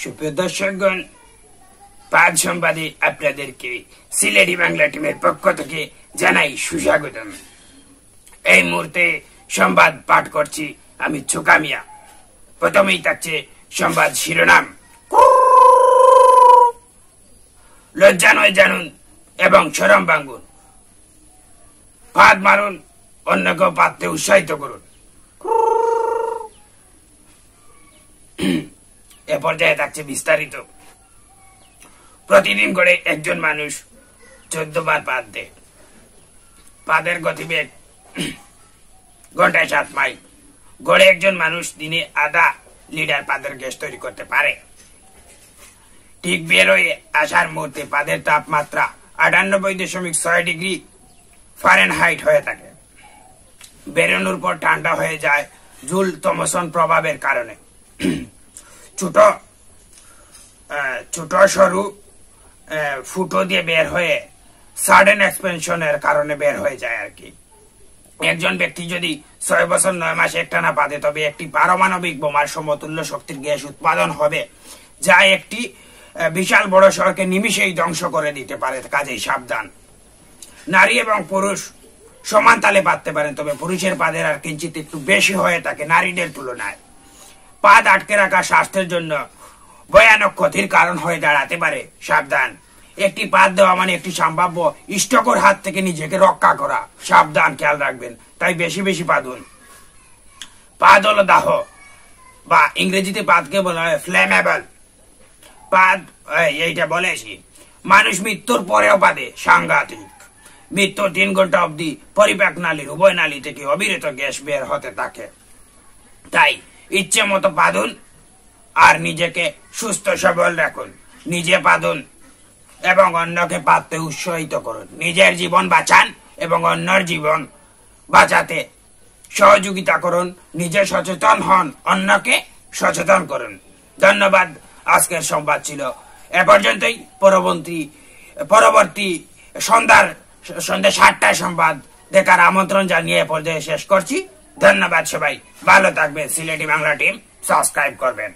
সুপ্রিয় দর্শকগণ, পাঁচ সংবাদে আপনাদেরকে সিলেটি বাংলা টিমের পক্ষ থেকে জানাই সুস্বাগতম। এই মুহূর্তে সংবাদ পাঠ করছি আমি ছোকা মিয়া। প্রথমেই থাকছে সংবাদ শিরোনাম। লজ্জা নয় জানুন এবং শরম ভাঙ্গুন, ফাঁদ মারুন, অন্যকেও পাততে উৎসাহিত করুন। এ পর্যায়ে থাকছে বিস্তারিত। প্রতিদিন করে একজন মানুষ 14 বার পাদ দেয়। পাদের গতিবেগ ঘন্টায় 7 মাইল। গড়ে একজন মানুষ দিনে আধা লিটার পাদের গ্যাস তৈরি করতে পারে। ঠিক বের হয়ে আসার মুহূর্তে পাদের তাপমাত্রা 98.6 ডিগ্রি ফারেনহাইট হয়ে থাকে। বেরোনোর পর ঠান্ডা হয়ে যায় জুল থমসন প্রভাবের কারণে। ছোট সরু ফুটো দিয়ে বের হয়ে সাডেন এক্সপেনশনের কারণে বের হয়ে যায় আর কি। একজন ব্যক্তি যদি 6 বছর 9 মাস একটানা পাদে, তবে একটি পারমাণবিক বোমার সমতুল্য শক্তির গ্যাস উৎপাদন হবে, যা একটি বিশাল বড় শহরকে নিমিষেই ধ্বংস করে দিতে পারে। কাজেই সাবধান। নারী এবং পুরুষ সমান তালে পাততে পারেন, তবে পুরুষের পাদের আর কিঞ্চিত একটু বেশি হয়ে থাকে নারীদের তুলনায়। পাদ আটকে রাখা স্বাস্থ্যের জন্য ভয়ানক ক্ষতির কারণ হয়ে দাঁড়াতে পারে। সাবধান। একটি পাদ দেওয়া মানে একটি সম্ভাব্য স্ট্রোকের হাত থেকে নিজেকে রক্ষা করা। সাবধান, খেয়াল রাখবেন। তাই বেশি বেশি পাদুন। পাদ হলো দাহ, বা ইংরেজিতে পাদকে বলা হয় ফ্লেমেবল। পাদ এইটা বলেছি, মানুষ মৃত্যুর পরেও পাদে। সাংঘাতিক। মৃত্যুর 3 ঘন্টা অবধি পরিপাক নালীর উভয় নালী থেকে অবিরত গ্যাস বের হতে থাকে। তাই ইচ্ছে মতো পাদুন আর নিজেকে সুস্থ সবল রাখুন। নিজে পাদুন এবং অন্যকে পাততে উৎসাহিত করুন। নিজের জীবন বাঁচান এবং অন্যের জীবন বাঁচাতে সহযোগিতা করুন। নিজে সচেতন হন, অন্যকে সচেতন করুন। ধন্যবাদ। আজকের সংবাদ ছিল এ পর্যন্তই। পরবর্তী সন্ধ্যা 7টায় সংবাদ দেখার আমন্ত্রণ জানিয়ে এ পর্যায়ে শেষ করছি। ধন্যবাদ সবাই। ভালো থাকবেন। সিলেটি বাংলা টিম সাবস্ক্রাইব করবেন।